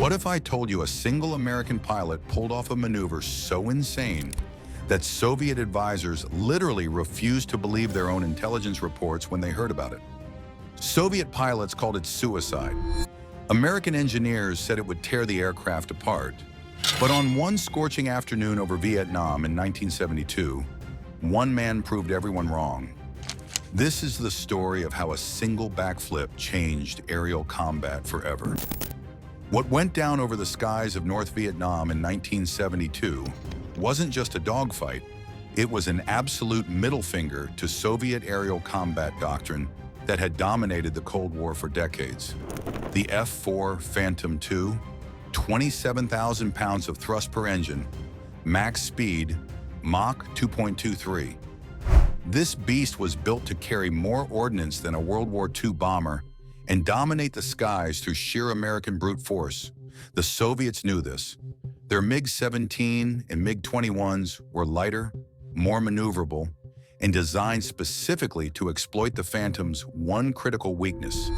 What if I told you a single American pilot pulled off a maneuver so insane that Soviet advisors literally refused to believe their own intelligence reports when they heard about it? Soviet pilots called it suicide. American engineers said it would tear the aircraft apart. But on one scorching afternoon over Vietnam in 1972, one man proved everyone wrong. This is the story of how a single backflip changed aerial combat forever. What went down over the skies of North Vietnam in 1972 wasn't just a dogfight, it was an absolute middle finger to Soviet aerial combat doctrine that had dominated the Cold War for decades. The F-4 Phantom II, 27,000 pounds of thrust per engine, max speed, Mach 2.23. This beast was built to carry more ordnance than a World War II bomber and dominate the skies through sheer American brute force. The Soviets knew this. Their MiG-17 and MiG-21s were lighter, more maneuverable, and designed specifically to exploit the Phantom's one critical weakness: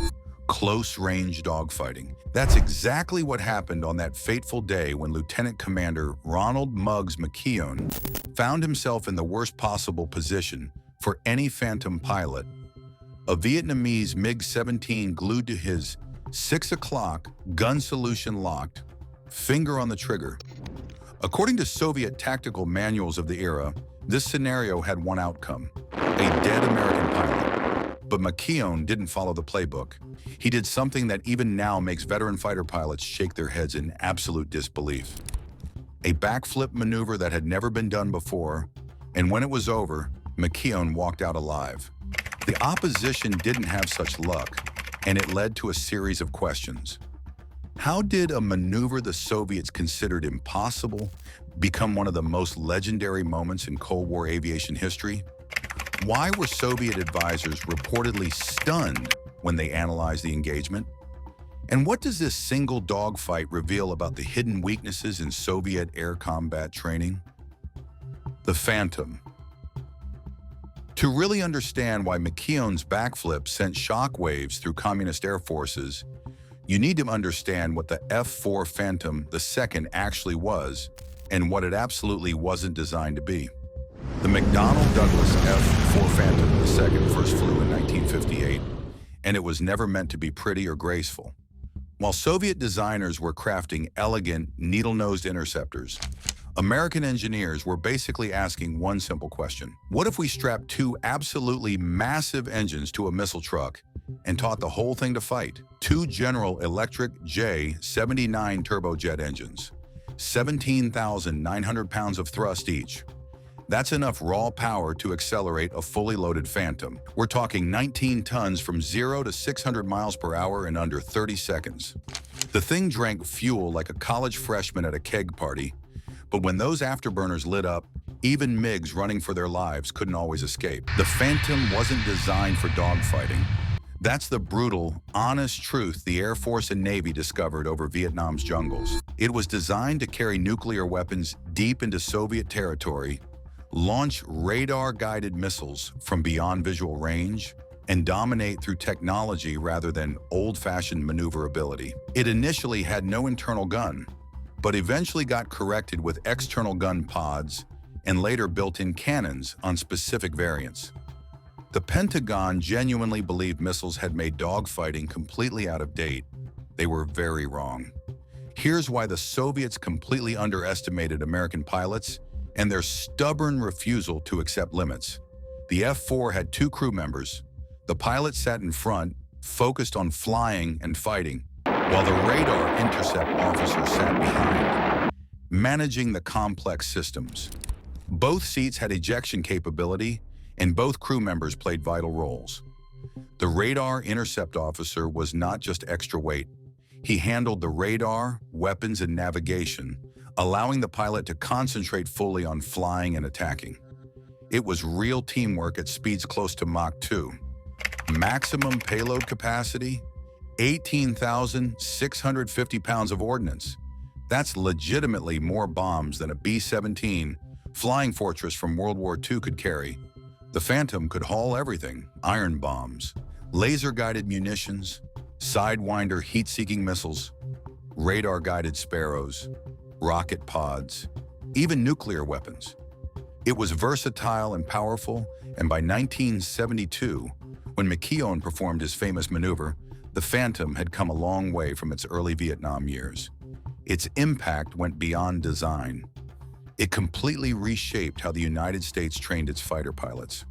close-range dogfighting. That's exactly what happened on that fateful day when Lieutenant Commander Ronald "Muggs" McKeown found himself in the worst possible position for any Phantom pilot. A Vietnamese MiG-17 glued to his 6 o'clock, gun solution locked, finger on the trigger. According to Soviet tactical manuals of the era, this scenario had one outcome: a dead American pilot. But McKeown didn't follow the playbook. He did something that even now makes veteran fighter pilots shake their heads in absolute disbelief. A backflip maneuver that had never been done before, and when it was over, McKeown walked out alive. The opposition didn't have such luck, and it led to a series of questions. How did a maneuver the Soviets considered impossible become one of the most legendary moments in Cold War aviation history? Why were Soviet advisors reportedly stunned when they analyzed the engagement? And what does this single dogfight reveal about the hidden weaknesses in Soviet air combat training? The Phantom. To really understand why McKeown's backflip sent shockwaves through communist air forces, you need to understand what the F-4 Phantom II actually was and what it absolutely wasn't designed to be. The McDonnell Douglas F-4 Phantom II first flew in 1958, and it was never meant to be pretty or graceful. While Soviet designers were crafting elegant, needle-nosed interceptors, American engineers were basically asking one simple question: what if we strapped two absolutely massive engines to a missile truck and taught the whole thing to fight? Two General Electric J-79 turbojet engines, 17,900 pounds of thrust each. That's enough raw power to accelerate a fully loaded Phantom. We're talking 19 tons from 0 to 600 miles per hour in under 30 seconds. The thing drank fuel like a college freshman at a keg party, but when those afterburners lit up, even MiGs running for their lives couldn't always escape. The Phantom wasn't designed for dogfighting. That's the brutal, honest truth the Air Force and Navy discovered over Vietnam's jungles. It was designed to carry nuclear weapons deep into Soviet territory, launch radar-guided missiles from beyond visual range, and dominate through technology rather than old-fashioned maneuverability. It initially had no internal gun, but eventually got corrected with external gun pods and later built-in cannons on specific variants. The Pentagon genuinely believed missiles had made dogfighting completely out of date. They were very wrong. Here's why the Soviets completely underestimated American pilots and their stubborn refusal to accept limits. The F-4 had two crew members. The pilot sat in front, focused on flying and fighting, while the radar intercept officer sat behind, managing the complex systems. Both seats had ejection capability, and both crew members played vital roles. The radar intercept officer was not just extra weight. He handled the radar, weapons, and navigation, allowing the pilot to concentrate fully on flying and attacking. It was real teamwork at speeds close to Mach 2. Maximum payload capacity: 18,650 pounds of ordnance. That's legitimately more bombs than a B-17 Flying Fortress from World War II could carry. The Phantom could haul everything: iron bombs, laser-guided munitions, Sidewinder heat-seeking missiles. radar-guided Sparrows, rocket pods, even nuclear weapons. It was versatile and powerful, and by 1972, when McKeown performed his famous maneuver, the Phantom had come a long way from its early Vietnam years. Its impact went beyond design. It completely reshaped how the United States trained its fighter pilots.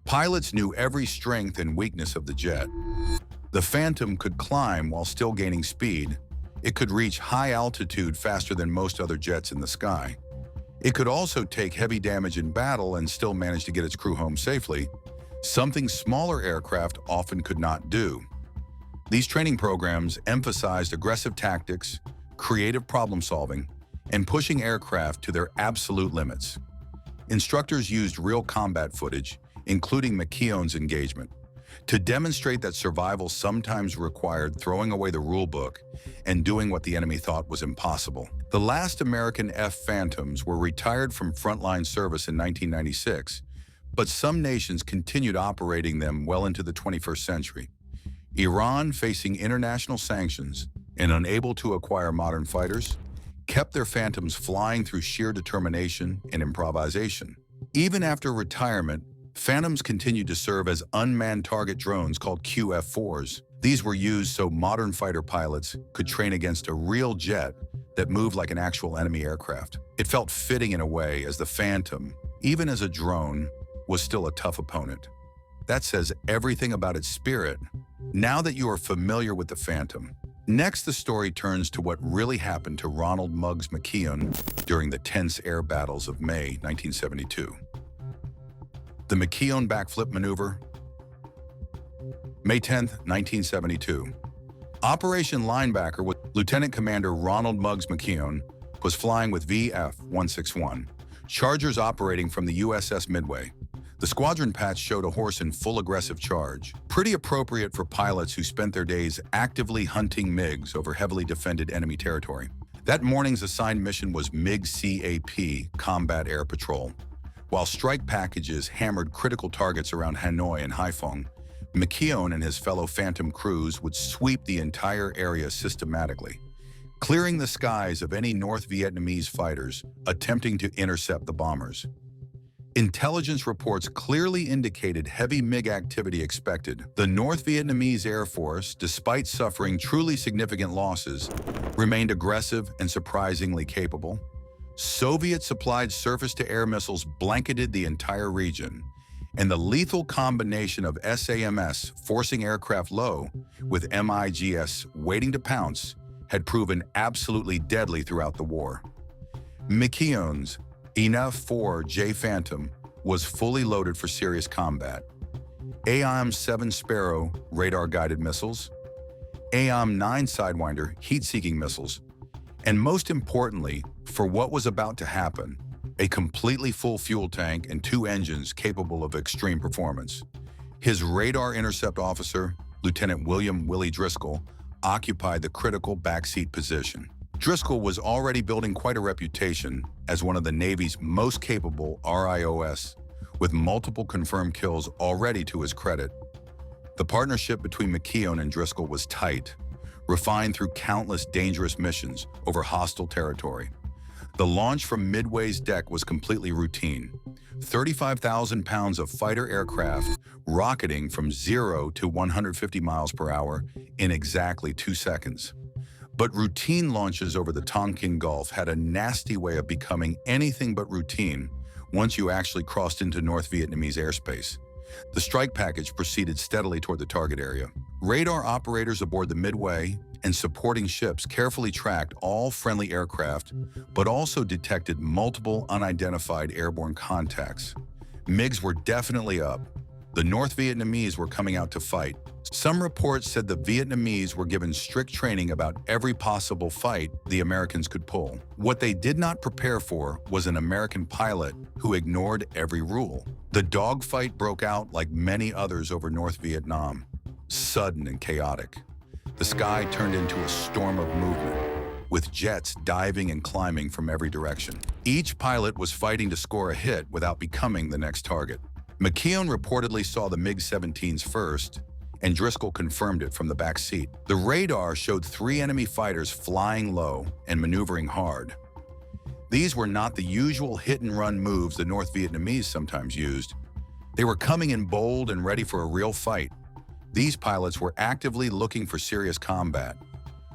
Pilots knew every strength and weakness of the jet. The Phantom could climb while still gaining speed. It could reach high altitude faster than most other jets in the sky. It could also take heavy damage in battle and still manage to get its crew home safely, something smaller aircraft often could not do. These training programs emphasized aggressive tactics, creative problem-solving, and pushing aircraft to their absolute limits. Instructors used real combat footage, including McKeown's engagement, to demonstrate that survival sometimes required throwing away the rulebook and doing what the enemy thought was impossible. The last American F-Phantoms were retired from frontline service in 1996, but some nations continued operating them well into the 21st century. Iran, facing international sanctions and unable to acquire modern fighters, kept their Phantoms flying through sheer determination and improvisation. Even after retirement, Phantoms continued to serve as unmanned target drones called QF-4s. These were used so modern fighter pilots could train against a real jet that moved like an actual enemy aircraft. It felt fitting in a way, as the Phantom, even as a drone, was still a tough opponent. That says everything about its spirit. Now that you are familiar with the Phantom, next the story turns to what really happened to Ronald "Muggs" McKeown during the tense air battles of May 1972. The McKeown backflip maneuver. May 10, 1972. Operation Linebacker with Lieutenant Commander Ronald "Muggs" McKeown was flying with VF-161, Chargers operating from the USS Midway. The squadron patch showed a horse in full aggressive charge, pretty appropriate for pilots who spent their days actively hunting MiGs over heavily defended enemy territory. That morning's assigned mission was MiG-CAP Combat Air Patrol. While strike packages hammered critical targets around Hanoi and Haiphong, McKeown and his fellow Phantom crews would sweep the entire area systematically, clearing the skies of any North Vietnamese fighters attempting to intercept the bombers. Intelligence reports clearly indicated heavy MiG activity expected. The North Vietnamese Air Force, despite suffering truly significant losses, remained aggressive and surprisingly capable. Soviet-supplied surface-to-air missiles blanketed the entire region, and the lethal combination of SAMS forcing aircraft low with MiGs waiting to pounce had proven absolutely deadly throughout the war. McKeown's ENF-4J Phantom was fully loaded for serious combat. AIM-7 Sparrow radar-guided missiles, AIM-9 Sidewinder heat-seeking missiles, and most importantly, for what was about to happen, a completely full fuel tank and 2 engines capable of extreme performance. His radar intercept officer, Lieutenant William "Willie" Driscoll, occupied the critical backseat position. Driscoll was already building quite a reputation as one of the Navy's most capable RIOS, with multiple confirmed kills already to his credit. The partnership between McKeown and Driscoll was tight, refined through countless dangerous missions over hostile territory. The launch from Midway's deck was completely routine. 35,000 pounds of fighter aircraft rocketing from 0 to 150 miles per hour in exactly 2 seconds. But routine launches over the Tonkin Gulf had a nasty way of becoming anything but routine once you actually crossed into North Vietnamese airspace. The strike package proceeded steadily toward the target area. Radar operators aboard the Midway and supporting ships carefully tracked all friendly aircraft, but also detected multiple unidentified airborne contacts. MiGs were definitely up. The North Vietnamese were coming out to fight. Some reports said the Vietnamese were given strict training about every possible fight the Americans could pull. What they did not prepare for was an American pilot who ignored every rule. The dogfight broke out like many others over North Vietnam, sudden and chaotic. The sky turned into a storm of movement, with jets diving and climbing from every direction. Each pilot was fighting to score a hit without becoming the next target. McKeown reportedly saw the MiG-17s first, and Driscoll confirmed it from the back seat. The radar showed 3 enemy fighters flying low and maneuvering hard. These were not the usual hit-and-run moves the North Vietnamese sometimes used. They were coming in bold and ready for a real fight. These pilots were actively looking for serious combat.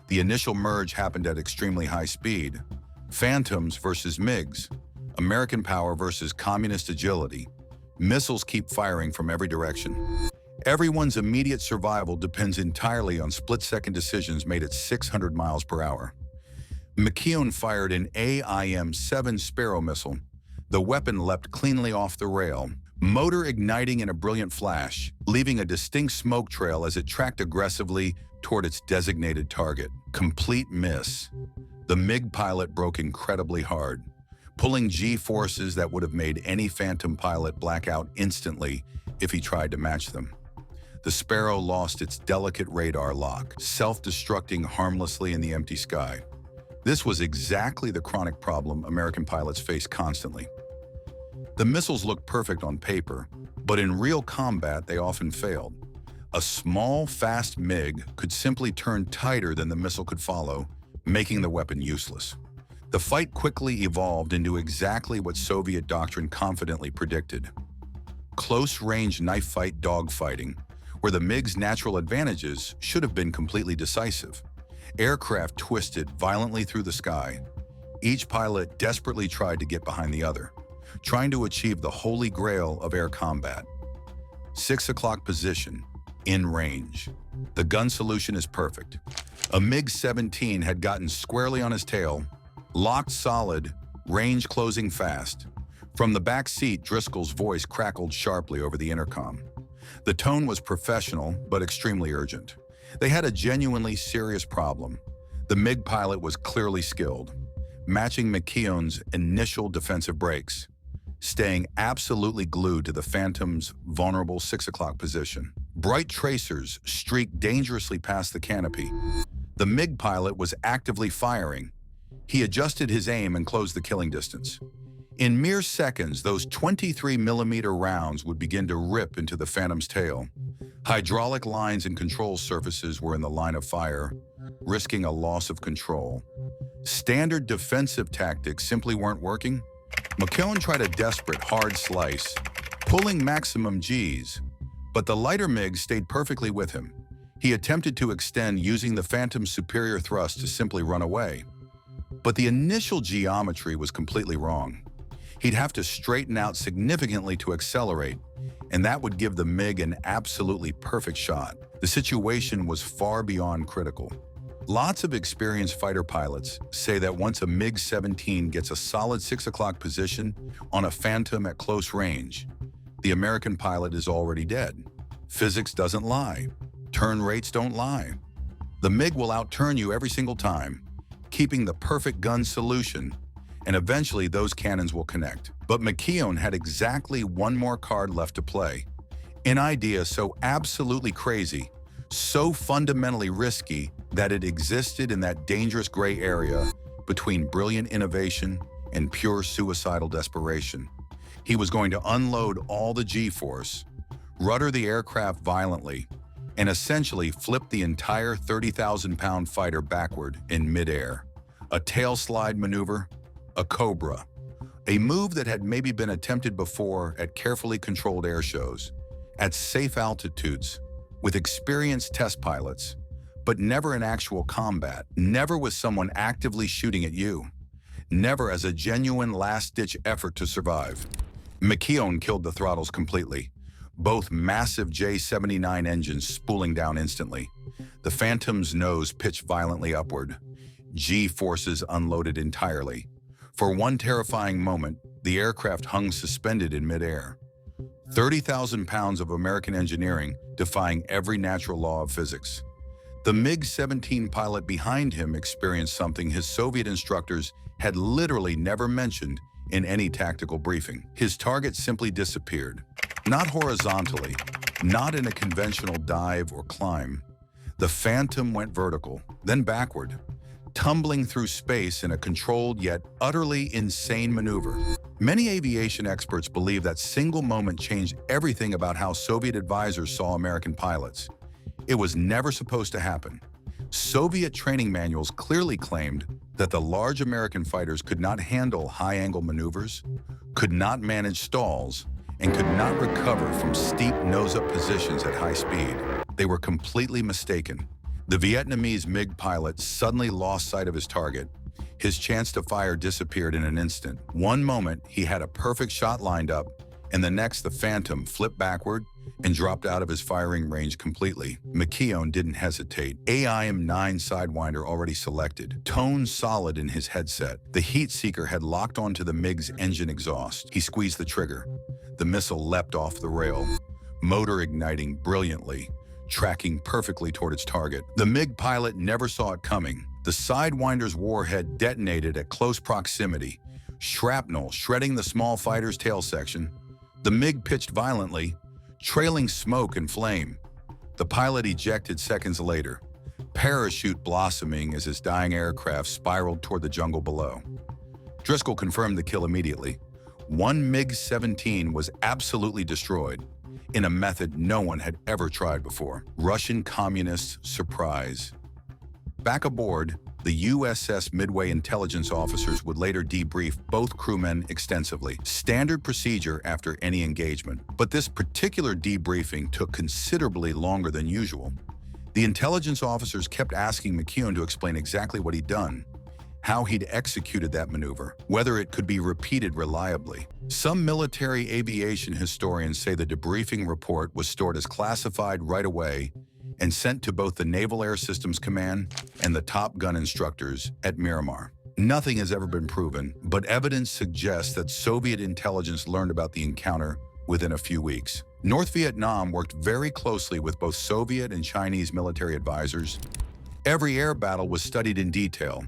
The initial merge happened at extremely high speed. Phantoms versus MiGs, American power versus communist agility. Missiles keep firing from every direction. Everyone's immediate survival depends entirely on split-second decisions made at 600 miles per hour. McKeown fired an AIM-7 Sparrow missile. The weapon leapt cleanly off the rail, motor igniting in a brilliant flash, leaving a distinct smoke trail as it tracked aggressively toward its designated target. Complete miss. The MiG pilot broke incredibly hard, pulling G-forces that would have made any Phantom pilot black out instantly if he tried to match them. The Sparrow lost its delicate radar lock, self-destructing harmlessly in the empty sky. This was exactly the chronic problem American pilots face constantly. The missiles looked perfect on paper, but in real combat they often failed. A small, fast MiG could simply turn tighter than the missile could follow, making the weapon useless. The fight quickly evolved into exactly what Soviet doctrine confidently predicted: close-range knife fight dogfighting, where the MiG's natural advantages should have been completely decisive. Aircraft twisted violently through the sky. Each pilot desperately tried to get behind the other, trying to achieve the holy grail of air combat. 6 o'clock position, in range. The gun solution is perfect. A MiG-17 had gotten squarely on his tail, locked solid, range closing fast. From the back seat, Driscoll's voice crackled sharply over the intercom. The tone was professional, but extremely urgent. They had a genuinely serious problem. The MiG pilot was clearly skilled, matching McKeown's initial defensive brakes, staying absolutely glued to the Phantom's vulnerable 6 o'clock position. Bright tracers streaked dangerously past the canopy. The MiG pilot was actively firing. He adjusted his aim and closed the killing distance. In mere seconds, those 23mm rounds would begin to rip into the Phantom's tail. Hydraulic lines and control surfaces were in the line of fire, risking a loss of control. Standard defensive tactics simply weren't working. McKeown tried a desperate hard slice, pulling maximum Gs, but the lighter MiG stayed perfectly with him. He attempted to extend using the Phantom's superior thrust to simply run away. But the initial geometry was completely wrong. He'd have to straighten out significantly to accelerate, and that would give the MiG an absolutely perfect shot. The situation was far beyond critical. Lots of experienced fighter pilots say that once a MiG-17 gets a solid 6 o'clock position on a Phantom at close range, the American pilot is already dead. Physics doesn't lie. Turn rates don't lie. The MiG will outturn you every single time, keeping the perfect gun solution, and eventually those cannons will connect. But McKeown had exactly one more card left to play. An idea so absolutely crazy, so fundamentally risky, that it existed in that dangerous gray area between brilliant innovation and pure suicidal desperation. He was going to unload all the G-force, rudder the aircraft violently, and essentially flip the entire 30,000-pound fighter backward in midair. A tail slide maneuver, a Cobra, a move that had maybe been attempted before at carefully controlled air shows, at safe altitudes, with experienced test pilots, but never in actual combat, never with someone actively shooting at you, never as a genuine last-ditch effort to survive. McKeown killed the throttles completely, both massive J-79 engines spooling down instantly. The Phantom's nose pitched violently upward, G-forces unloaded entirely. For one terrifying moment, the aircraft hung suspended in midair. 30,000 pounds of American engineering defying every natural law of physics. The MiG-17 pilot behind him experienced something his Soviet instructors had literally never mentioned in any tactical briefing. His target simply disappeared. Not horizontally, not in a conventional dive or climb. The Phantom went vertical, then backward, tumbling through space in a controlled yet utterly insane maneuver. Many aviation experts believe that single moment changed everything about how Soviet advisors saw American pilots. It was never supposed to happen. Soviet training manuals clearly claimed that the large American fighters could not handle high-angle maneuvers, could not manage stalls, and could not recover from steep nose-up positions at high speed. They were completely mistaken. The Vietnamese MiG pilot suddenly lost sight of his target. His chance to fire disappeared in an instant. One moment, he had a perfect shot lined up, and the next, the Phantom flipped backward and dropped out of his firing range completely. McKeown didn't hesitate. AIM-9 Sidewinder already selected. Tone solid in his headset. The heat seeker had locked onto the MiG's engine exhaust. He squeezed the trigger. The missile leapt off the rail, motor igniting brilliantly, tracking perfectly toward its target. The MiG pilot never saw it coming. The Sidewinder's warhead detonated at close proximity, shrapnel shredding the small fighter's tail section. The MiG pitched violently, trailing smoke and flame. The pilot ejected seconds later, parachute blossoming as his dying aircraft spiraled toward the jungle below. Driscoll confirmed the kill immediately. One MiG-17 was absolutely destroyed, in a method no one had ever tried before. Russian communists' surprise. Back aboard, the USS Midway intelligence officers would later debrief both crewmen extensively. Standard procedure after any engagement. But this particular debriefing took considerably longer than usual. The intelligence officers kept asking McKeown to explain exactly what he'd done, how he'd executed that maneuver, whether it could be repeated reliably. Some military aviation historians say the debriefing report was stored as classified right away and sent to both the Naval Air Systems Command and the Top Gun instructors at Miramar. Nothing has ever been proven, but evidence suggests that Soviet intelligence learned about the encounter within a few weeks. North Vietnam worked very closely with both Soviet and Chinese military advisors. Every air battle was studied in detail.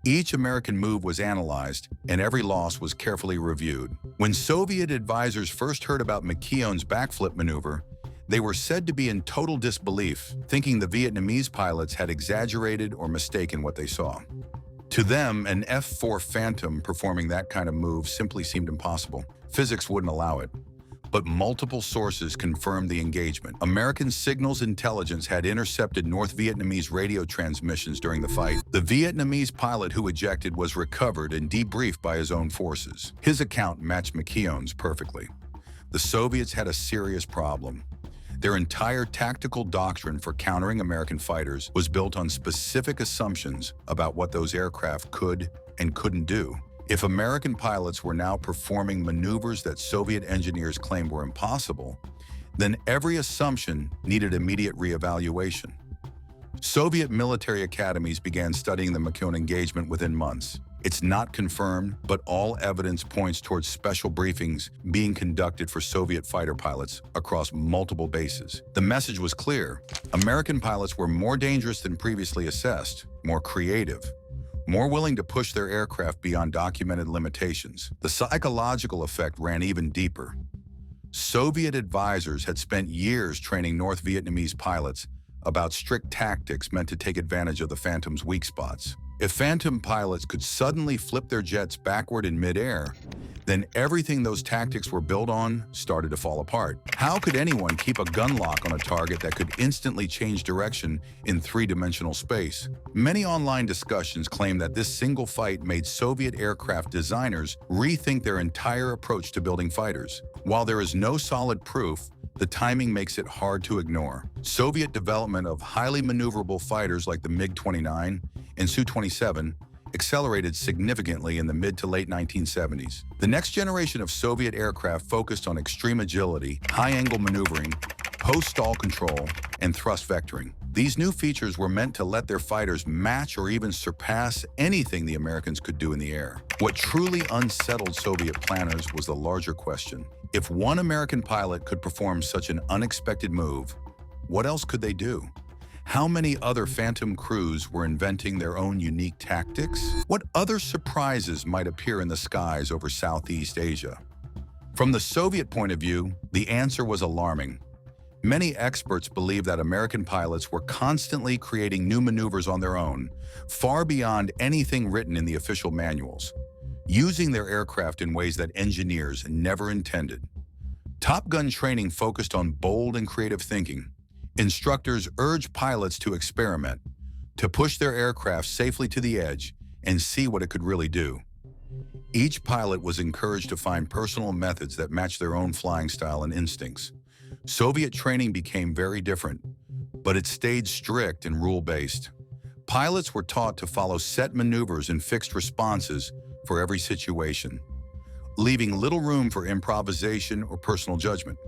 Each American move was analyzed, and every loss was carefully reviewed. When Soviet advisors first heard about McKeown's backflip maneuver, they were said to be in total disbelief, thinking the Vietnamese pilots had exaggerated or mistaken what they saw. To them, an F-4 Phantom performing that kind of move simply seemed impossible. Physics wouldn't allow it. But multiple sources confirmed the engagement. American signals intelligence had intercepted North Vietnamese radio transmissions during the fight. The Vietnamese pilot who ejected was recovered and debriefed by his own forces. His account matched McKeown's perfectly. The Soviets had a serious problem. Their entire tactical doctrine for countering American fighters was built on specific assumptions about what those aircraft could and couldn't do. If American pilots were now performing maneuvers that Soviet engineers claimed were impossible, then every assumption needed immediate reevaluation. Soviet military academies began studying the McKeown engagement within months. It's not confirmed, but all evidence points towards special briefings being conducted for Soviet fighter pilots across multiple bases. The message was clear. American pilots were more dangerous than previously assessed, more creative, more willing to push their aircraft beyond documented limitations. The psychological effect ran even deeper. Soviet advisors had spent years training North Vietnamese pilots about strict tactics meant to take advantage of the Phantom's weak spots. If Phantom pilots could suddenly flip their jets backward in midair, then everything those tactics were built on started to fall apart. How could anyone keep a gun lock on a target that could instantly change direction in three-dimensional space? Many online discussions claim that this single fight made Soviet aircraft designers rethink their entire approach to building fighters. While there is no solid proof, the timing makes it hard to ignore. Soviet development of highly maneuverable fighters like the MiG-29 and Su-27 accelerated significantly in the mid to late 1970s. The next generation of Soviet aircraft focused on extreme agility, high-angle maneuvering, post-stall control, and thrust vectoring. These new features were meant to let their fighters match or even surpass anything the Americans could do in the air. What truly unsettled Soviet planners was the larger question. If one American pilot could perform such an unexpected move, what else could they do? How many other Phantom crews were inventing their own unique tactics? What other surprises might appear in the skies over Southeast Asia? From the Soviet point of view, the answer was alarming. Many experts believe that American pilots were constantly creating new maneuvers on their own, far beyond anything written in the official manuals, using their aircraft in ways that engineers never intended. Top Gun training focused on bold and creative thinking, Instructors urged pilots to experiment, to push their aircraft safely to the edge and see what it could really do. Each pilot was encouraged to find personal methods that matched their own flying style and instincts. Soviet training became very different, but it stayed strict and rule-based. Pilots were taught to follow set maneuvers and fixed responses for every situation, leaving little room for improvisation or personal judgment.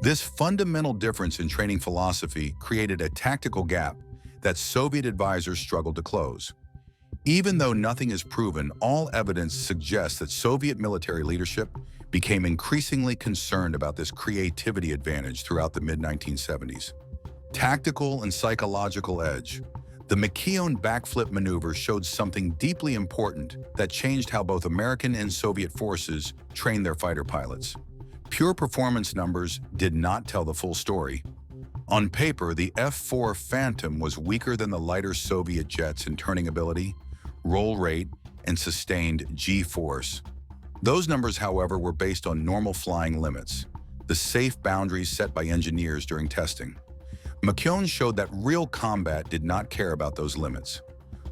This fundamental difference in training philosophy created a tactical gap that Soviet advisors struggled to close. Even though nothing is proven, all evidence suggests that Soviet military leadership became increasingly concerned about this creativity advantage throughout the mid-1970s. Tactical and psychological edge. The McKeown backflip maneuver showed something deeply important that changed how both American and Soviet forces trained their fighter pilots. Pure performance numbers did not tell the full story. On paper, the F-4 Phantom was weaker than the lighter Soviet jets in turning ability, roll rate, and sustained G-force. Those numbers, however, were based on normal flying limits, the safe boundaries set by engineers during testing. McKeown showed that real combat did not care about those limits.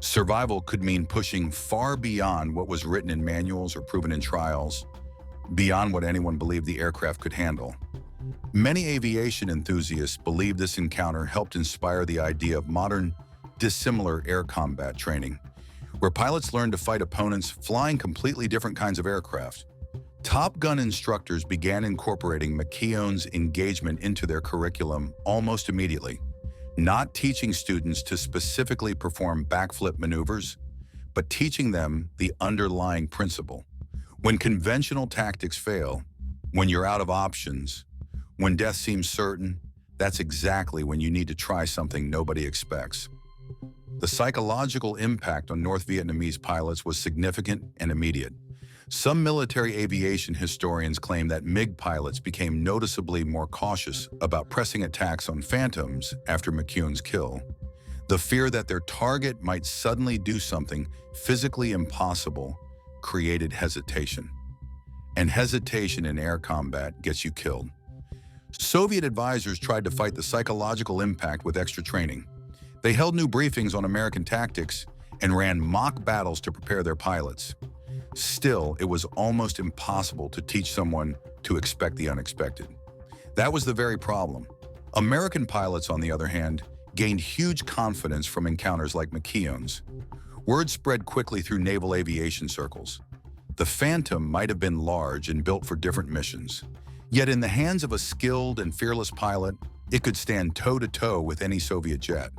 Survival could mean pushing far beyond what was written in manuals or proven in trials, beyond what anyone believed the aircraft could handle. Many aviation enthusiasts believe this encounter helped inspire the idea of modern, dissimilar air combat training, where pilots learned to fight opponents flying completely different kinds of aircraft. Top Gun instructors began incorporating McKeown's engagement into their curriculum almost immediately, not teaching students to specifically perform backflip maneuvers, but teaching them the underlying principle. When conventional tactics fail, when you're out of options, when death seems certain, that's exactly when you need to try something nobody expects. The psychological impact on North Vietnamese pilots was significant and immediate. Some military aviation historians claim that MiG pilots became noticeably more cautious about pressing attacks on Phantoms after McKeown's kill. The fear that their target might suddenly do something physically impossible created hesitation. And hesitation in air combat gets you killed. Soviet advisors tried to fight the psychological impact with extra training. They held new briefings on American tactics and ran mock battles to prepare their pilots. Still, it was almost impossible to teach someone to expect the unexpected. That was the very problem. American pilots, on the other hand, gained huge confidence from encounters like McKeown's. Word spread quickly through naval aviation circles. The Phantom might have been large and built for different missions. Yet in the hands of a skilled and fearless pilot, it could stand toe-to-toe with any Soviet jet.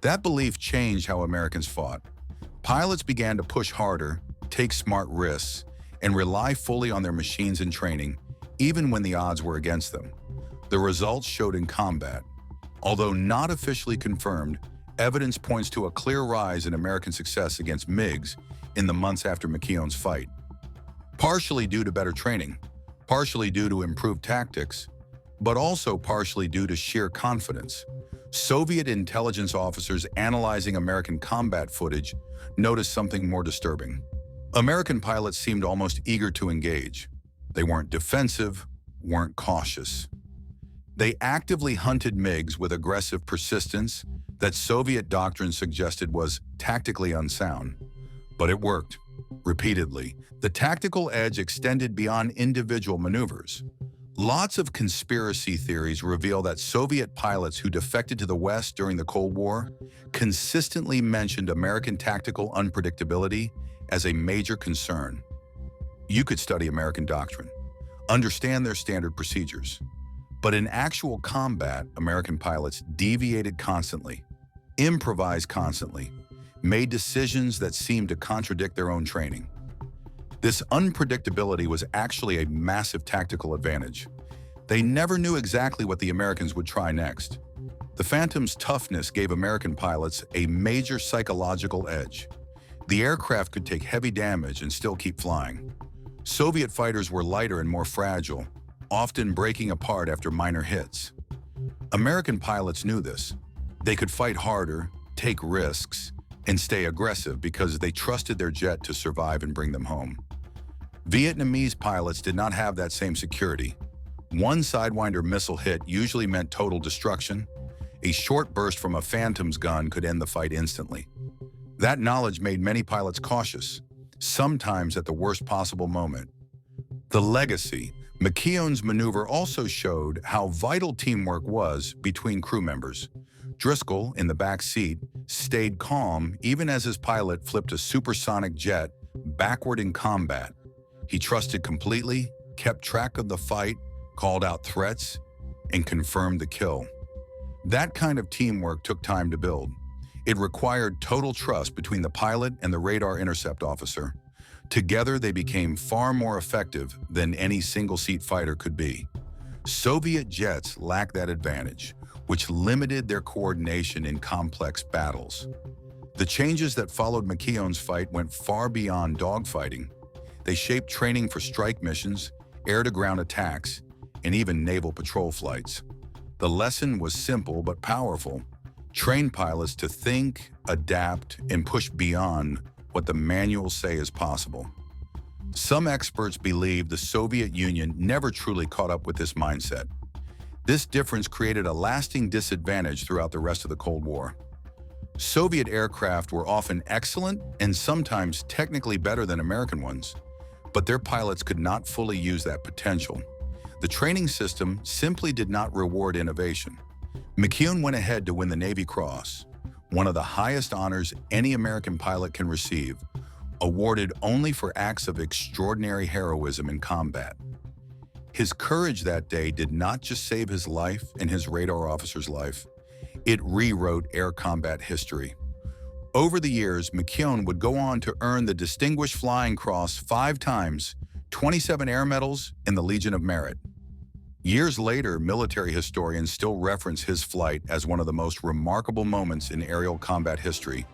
That belief changed how Americans fought. Pilots began to push harder, take smart risks, and rely fully on their machines and training, even when the odds were against them. The results showed in combat. Although not officially confirmed, evidence points to a clear rise in American success against MiGs in the months after McKeown's fight. Partially due to better training, partially due to improved tactics, but also partially due to sheer confidence. Soviet intelligence officers analyzing American combat footage noticed something more disturbing. American pilots seemed almost eager to engage. They weren't defensive, weren't cautious. They actively hunted MiGs with aggressive persistence that Soviet doctrine suggested was tactically unsound. But it worked. Repeatedly, the tactical edge extended beyond individual maneuvers. Lots of conspiracy theories reveal that Soviet pilots who defected to the West during the Cold War consistently mentioned American tactical unpredictability as a major concern. You could study American doctrine, understand their standard procedures, but in actual combat, American pilots deviated constantly, improvised constantly, made decisions that seemed to contradict their own training. This unpredictability was actually a massive tactical advantage. They never knew exactly what the Americans would try next. The Phantom's toughness gave American pilots a major psychological edge. The aircraft could take heavy damage and still keep flying. Soviet fighters were lighter and more fragile, often breaking apart after minor hits. American pilots knew this. They could fight harder, take risks, and stay aggressive because they trusted their jet to survive and bring them home. Vietnamese pilots did not have that same security. One Sidewinder missile hit usually meant total destruction. A short burst from a Phantom's gun could end the fight instantly. That knowledge made many pilots cautious, sometimes at the worst possible moment. The legacy. McKeown's maneuver also showed how vital teamwork was between crew members. Driscoll, in the back seat, stayed calm even as his pilot flipped a supersonic jet backward in combat. He trusted completely, kept track of the fight, called out threats, and confirmed the kill. That kind of teamwork took time to build. It required total trust between the pilot and the radar intercept officer. Together, they became far more effective than any single-seat fighter could be. Soviet jets lacked that advantage, which limited their coordination in complex battles. The changes that followed McKeown's fight went far beyond dogfighting. They shaped training for strike missions, air-to-ground attacks, and even naval patrol flights. The lesson was simple but powerful. Train pilots to think, adapt, and push beyond what the manuals say is possible. Some experts believe the Soviet Union never truly caught up with this mindset. This difference created a lasting disadvantage throughout the rest of the Cold War. Soviet aircraft were often excellent and sometimes technically better than American ones, but their pilots could not fully use that potential. The training system simply did not reward innovation. McKeown went ahead to win the Navy Cross, one of the highest honors any American pilot can receive, awarded only for acts of extraordinary heroism in combat. His courage that day did not just save his life and his radar officer's life, it rewrote air combat history. Over the years, McKeown would go on to earn the Distinguished Flying Cross 5 times, 27 air medals, and the Legion of Merit. Years later, military historians still reference his flight as one of the most remarkable moments in aerial combat history,